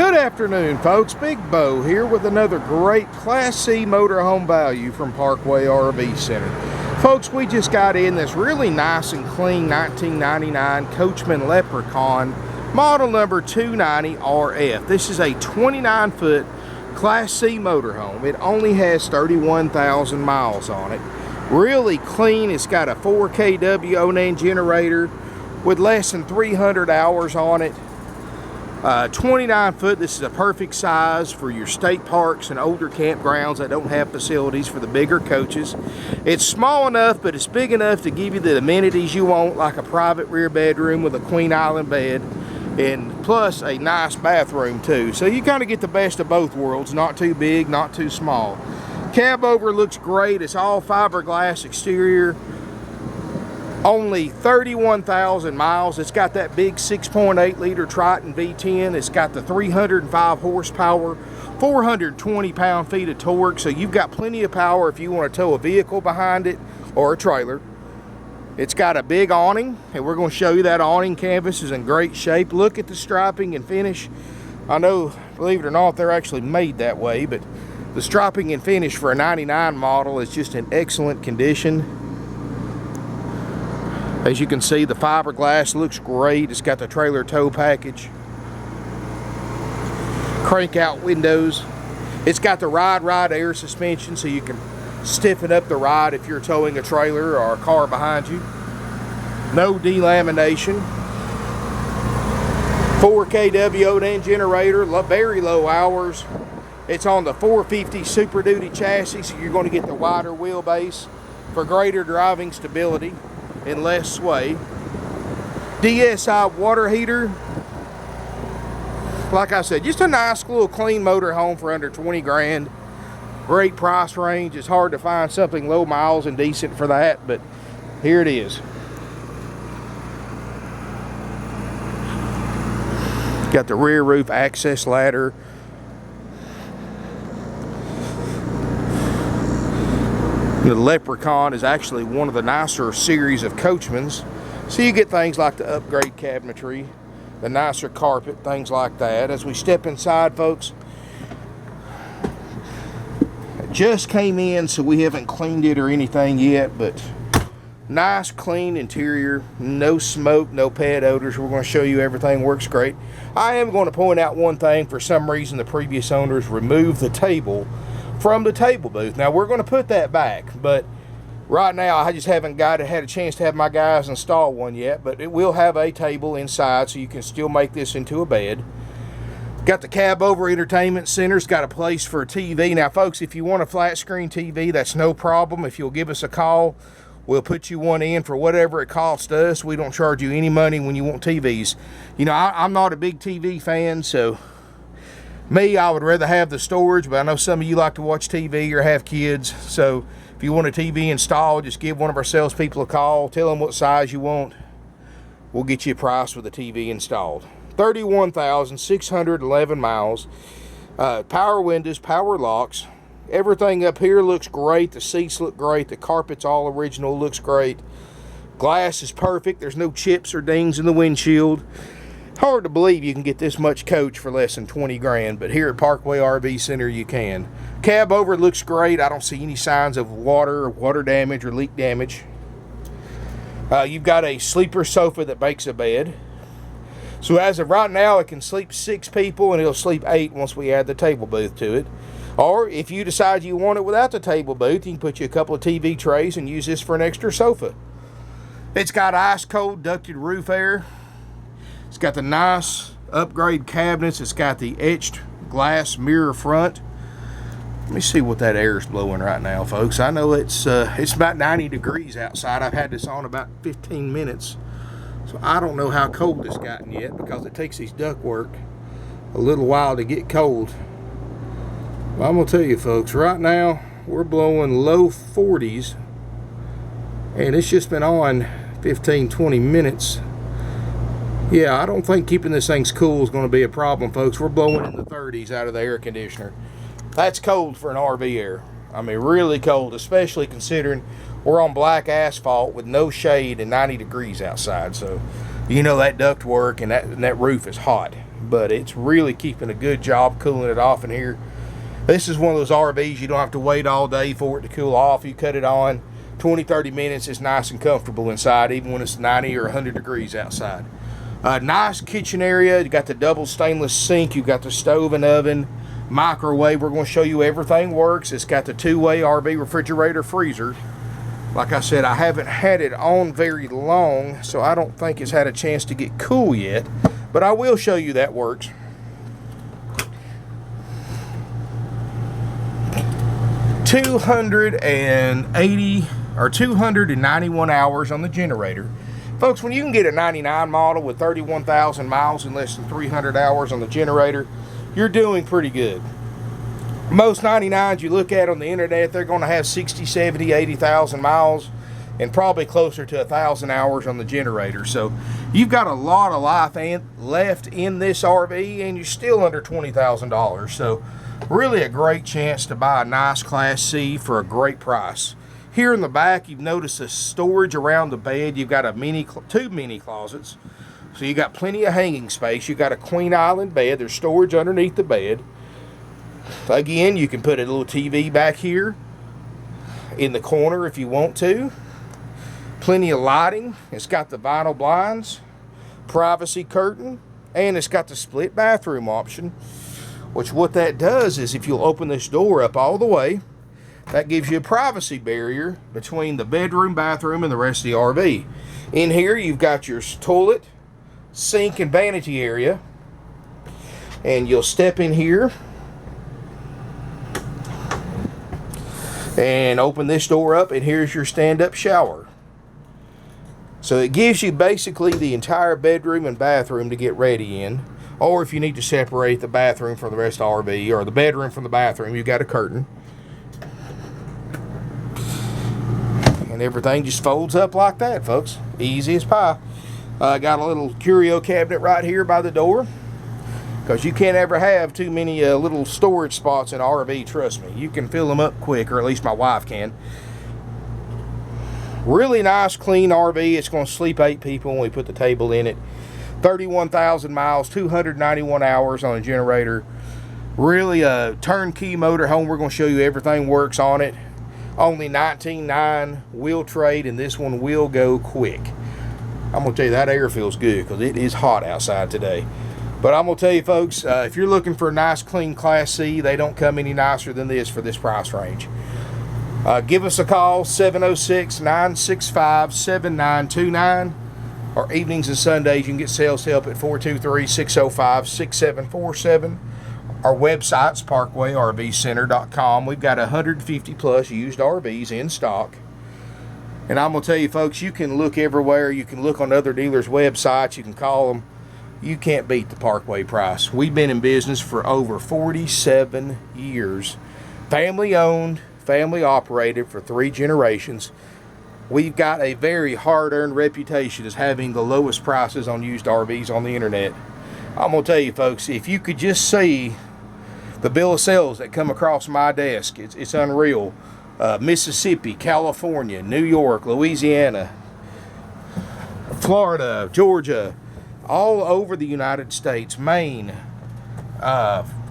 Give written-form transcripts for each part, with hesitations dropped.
Good afternoon, folks. Big Bo here with another great Class C motorhome value from Parkway RV Center. Folks, we just got in this really nice and clean 1999 Coachmen Leprechaun, model number 290 RF. This is a 29-foot Class C motorhome. It only has 31,000 miles on it. Really clean. It's got a 4 kW Onan generator with less than 300 hours on it. 29 foot, this is a perfect size for your state parks and older campgrounds that don't have facilities for the bigger coaches. It's small enough, but it's big enough to give you the amenities you want, like a private rear bedroom with a queen island bed, and plus a nice bathroom too. So you kind of get the best of both worlds, not too big, not too small. Cab over looks great. It's all fiberglass exterior. Only 31,000 miles. It's got that big 6.8 liter Triton V-10. It's got the 305 horsepower, 420 pound-feet of torque. So you've got plenty of power if you want to tow a vehicle behind it or a trailer. It's got a big awning, and we're going to show you that awning canvas is in great shape. Look at the striping and finish. I know, believe it or not, they're actually made that way, but the striping and finish for a 99 model is just in excellent condition. As you can see, the fiberglass looks great. It's got the trailer tow package, crank out windows. It's got the ride air suspension, so you can stiffen up the ride if you're towing a trailer or a car behind you. No delamination. 4 kW Onan generator, very low hours. It's on the 450 Super Duty chassis, so you're going to get the wider wheelbase for greater driving stability and less sway. DSI water heater. Like I said, just a nice little clean motor home for under 20 grand. Great price range. It's hard to find something low miles and decent for that, but here it is. Got the rear roof access ladder. The Leprechaun is actually one of the nicer series of Coachmans. So you get things like the upgrade cabinetry, the nicer carpet, things like that. As we step inside, folks, it just came in, so we haven't cleaned it or anything yet, but nice clean interior, no smoke, no pet odors. We're going to show you everything works great. I am going to point out one thing. For some reason, the previous owners removed the table from the table booth. Now we're going to put that back, but right now I just haven't had a chance to have my guys install one yet, but it will have a table inside, so you can still make this into a bed. Got the cab over entertainment center. It's got a place for a TV. Now folks, if you want a flat screen TV, that's no problem. If you'll give us a call, we'll put you one in for whatever it costs us. We don't charge you any money when you want TVs. You know, I'm not a big TV fan, so I would rather have the storage, but I know some of you like to watch TV or have kids. So if you want a TV installed, just give one of our salespeople a call. Tell them what size you want. We'll get you a price with the TV installed. 31,611 miles. Power windows, power locks. Everything up here looks great. The seats look great. The carpet's all original, looks great. Glass is perfect. There's no chips or dings in the windshield. Hard to believe you can get this much coach for less than 20 grand, but here at Parkway RV Center you can. Cab over looks great. I don't see any signs of water damage or leak damage. You've got a sleeper sofa that makes a bed. So as of right now, it can sleep 6 people, and it'll sleep 8 once we add the table booth to it. Or if you decide you want it without the table booth, you can put you a couple of TV trays and use this for an extra sofa. It's got ice cold ducted roof air. It's got the nice upgrade cabinets. It's got the etched glass mirror front. Let me see what that air is blowing right now, folks. I know it's about 90 degrees outside. I've had this on about 15 minutes. So I don't know how cold it's gotten yet, because it takes these ductwork a little while to get cold. Well, I'm going to tell you, folks, right now we're blowing low 40s. And it's just been on 15-20 minutes. Yeah, I don't think keeping this thing cool is going to be a problem, folks. We're blowing in the 30s out of the air conditioner. That's cold for an RV air. I mean, really cold, especially considering we're on black asphalt with no shade and 90 degrees outside. So, you know, that duct work and that roof is hot. but it's really keeping a good job cooling it off in here. This is one of those RVs you don't have to wait all day for it to cool off. You cut it on 20-30 minutes, it's nice and comfortable inside, even when it's 90 or 100 degrees outside. Nice kitchen area. You got the double stainless sink, you've got the stove and oven, microwave. We're going to show you everything works. It's got the two-way RV refrigerator freezer. Like I said, I haven't had it on very long, so I don't think it's had a chance to get cool yet, but I will show you that works. 280 or 291 hours on the generator. Folks, when you can get a 99 model with 31,000 miles and less than 300 hours on the generator, you're doing pretty good. Most 99s you look at on the internet, they're going to have 60, 70, 80,000 miles and probably closer to 1,000 hours on the generator. So you've got a lot of life left in this RV, and you're still under $20,000. So really a great chance to buy a nice Class C for a great price. Here in the back, you've noticed the storage around the bed. You've got two mini closets. So you got plenty of hanging space. You got a queen island bed. There's storage underneath the bed. Again, you can put a little TV back here in the corner if you want to. Plenty of lighting. It's got the vinyl blinds, privacy curtain, and it's got the split bathroom option, which what that does is if you'll open this door up all the way, that gives you a privacy barrier between the bedroom, bathroom, and the rest of the RV. In here, you've got your toilet, sink, and vanity area. And you'll step in here and open this door up, and here's your stand-up shower. So it gives you basically the entire bedroom and bathroom to get ready in. Or if you need to separate the bathroom from the rest of the RV, or the bedroom from the bathroom, you've got a curtain. And everything just folds up like that, folks. Easy as pie. Got a little curio cabinet right here by the door, because you can't ever have too many little storage spots in an RV, trust me. You can fill them up quick, or at least my wife can. Really nice, clean RV. It's going to sleep 8 people when we put the table in it. 31,000 miles, 291 hours on a generator. Really a turnkey motorhome. We're going to show you everything works on it. Only 19.9 will trade, and this one will go quick. I'm going to tell you, that air feels good because it is hot outside today. But I'm going to tell you, folks, if you're looking for a nice, clean Class C, they don't come any nicer than this for this price range. Give us a call, 706-965-7929. Or evenings and Sundays, you can get sales help at 423-605-6747. Our website's parkway-rv-center.com. We've got 150 plus used RVs in stock. And I'm going to tell you, folks, you can look everywhere. You can look on other dealers' websites. You can call them. You can't beat the Parkway price. We've been in business for over 47 years. Family owned, family operated for 3 generations. We've got a very hard-earned reputation as having the lowest prices on used RVs on the internet. I'm going to tell you, folks, if you could just see the bill of sales that come across my desk, it's unreal. Mississippi, California, New York, Louisiana, Florida, Georgia, all over the United States, Maine,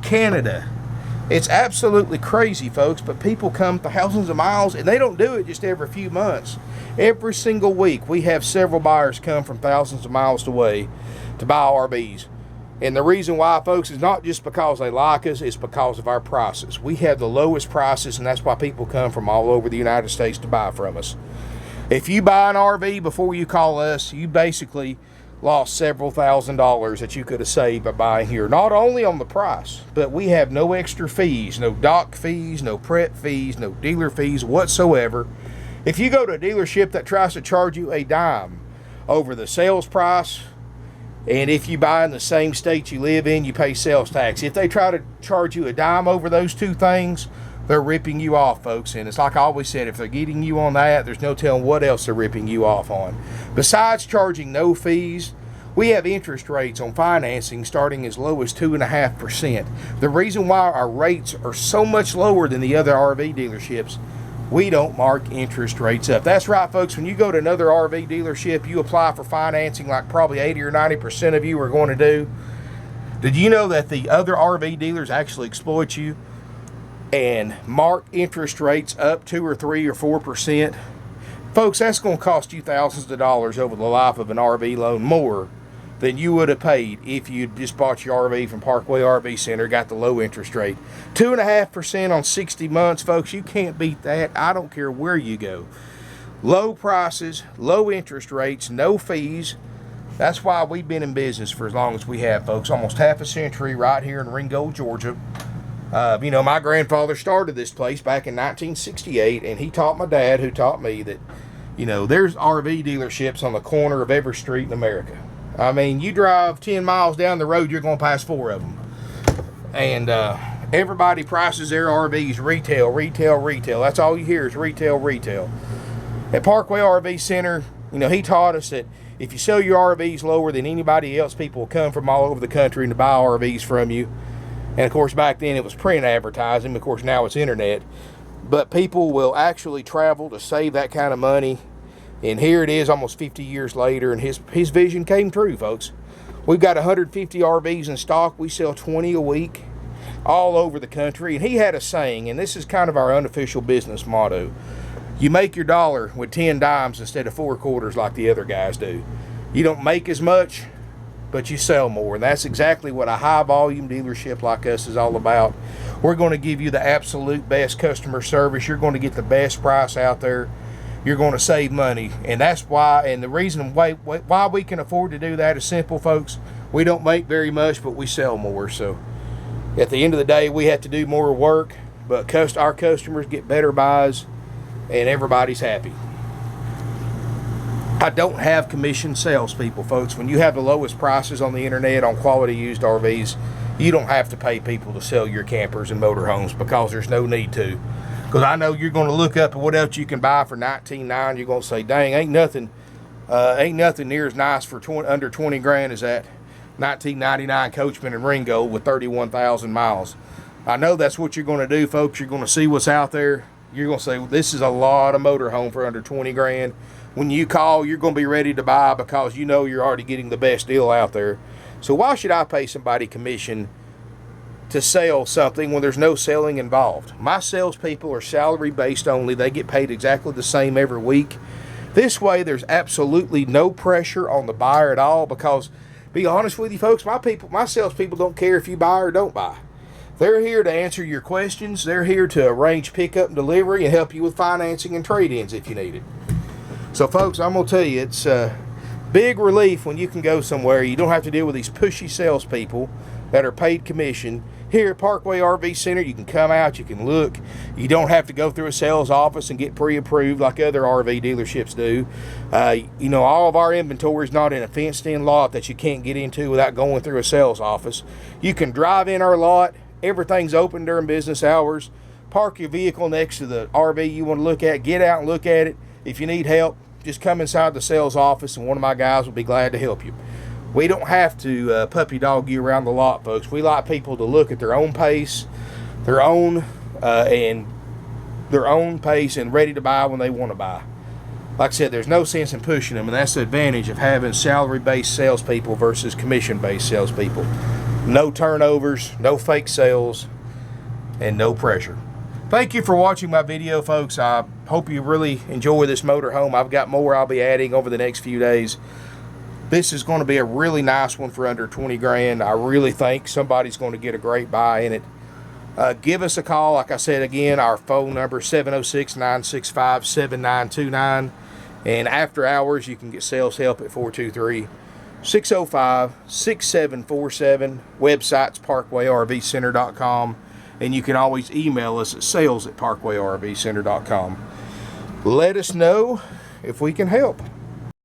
Canada. It's absolutely crazy, folks, but people come thousands of miles, and they don't do it just every few months. Every single week, we have several buyers come from thousands of miles away to buy RVs. And the reason why, folks, is not just because they like us, it's because of our prices. We have the lowest prices, and that's why people come from all over the United States to buy from us. If you buy an RV before you call us, you basically lost several $1,000s that you could have saved by buying here. Not only on the price, but we have no extra fees, no dock fees, no prep fees, no dealer fees whatsoever. If you go to a dealership that tries to charge you a dime over the sales price, and if you buy in the same state you live in, you pay sales tax. If they try to charge you a dime over those two things, they're ripping you off, folks. And it's like I always said, if they're getting you on that, there's no telling what else they're ripping you off on. Besides charging no fees, we have interest rates on financing starting as low as 2.5%. The reason why our rates are so much lower than the other RV dealerships, we don't mark interest rates up. That's right, folks. When you go to another RV dealership, you apply for financing like probably 80 or 90% of you are going to do. Did you know that the other RV dealers actually exploit you and mark interest rates up 2 or 3 or 4%? Folks, that's going to cost you thousands of dollars over the life of an RV loan, more than you would have paid if you just bought your RV from Parkway RV Center, got the low interest rate. 2.5% on 60 months, folks. You can't beat that. I don't care where you go. Low prices, low interest rates, no fees. That's why we've been in business for as long as we have, folks. Almost half a century right here in Ringgold, Georgia. You know, my grandfather started this place back in 1968, and he taught my dad, who taught me, that, you know, there's RV dealerships on the corner of every street in America. I mean, you drive 10 miles down the road, you're going to pass 4 of them. And everybody prices their RVs retail, retail, retail. That's all you hear is retail, retail. At Parkway RV Center, you know, he taught us that if you sell your RVs lower than anybody else, people will come from all over the country to buy RVs from you. And of course, back then it was print advertising. Of course, now it's internet. But people will actually travel to save that kind of money. And here it is almost 50 years later, and his vision came true, folks. We've got 150 RVs in stock. We sell 20 a week all over the country. And he had a saying, and this is kind of our unofficial business motto: you make your dollar with 10 dimes instead of 4 quarters like the other guys do. You don't make as much, but you sell more. And that's exactly what a high volume dealership like us is all about. We're going to give you the absolute best customer service. You're going to get the best price out there. You're going to save money. And that's why, and the reason why we can afford to do that is simple, folks. We don't make very much, but we sell more. So at the end of the day, we have to do more work, but our customers get better buys, and everybody's happy. I don't have commissioned salespeople, folks. When you have the lowest prices on the internet on quality used RVs, you don't have to pay people to sell your campers and motorhomes, because there's no need to. Because I know you're going to look up at what else you can buy for $19,900. You're going to say, dang, ain't nothing near as nice for under 20 grand as that 1999 Coachmen in Ringgold with 31,000 miles. I know that's what you're going to do, folks. You're going to see what's out there. You're going to say, well, this is a lot of motorhome for under 20 grand. When you call, you're going to be ready to buy, because you know you're already getting the best deal out there. So why should I pay somebody commission to sell something when there's no selling involved? My salespeople are salary based only. They get paid exactly the same every week. This way, there's absolutely no pressure on the buyer at all, because, be honest with you, folks, my salespeople don't care if you buy or don't buy. They're here to answer your questions. They're here to arrange pickup and delivery and help you with financing and trade-ins if you need it. So, folks, I'm going to tell you, it's a big relief when you can go somewhere. You don't have to deal with these pushy salespeople that are paid commission. Here at Parkway RV Center, you can come out, you can look. You don't have to go through a sales office and get pre-approved like other RV dealerships do. You know, all of our inventory is not in a fenced-in lot that you can't get into without going through a sales office. You can drive in our lot. Everything's open during business hours. Park your vehicle next to the RV you want to look at. Get out and look at it. If you need help, just come inside the sales office, and one of my guys will be glad to help you. We don't have to puppy dog you around the lot, folks. We like people to look at their own pace, their own pace, and ready to buy when they want to buy. Like I said, there's no sense in pushing them, and that's the advantage of having salary-based salespeople versus commission-based salespeople. No turnovers, no fake sales, and no pressure. Thank you for watching my video, folks. I hope you really enjoy this motorhome. I've got more I'll be adding over the next few days. This is going to be a really nice one for under 20 grand. I really think somebody's going to get a great buy in it. Give us a call. Like I said, again, our phone number is 706-965-7929. And after hours, you can get sales help at 423-605-6747. Website's parkwayrvcenter.com. And you can always email us at sales@parkwayrvcenter.com. Let us know if we can help.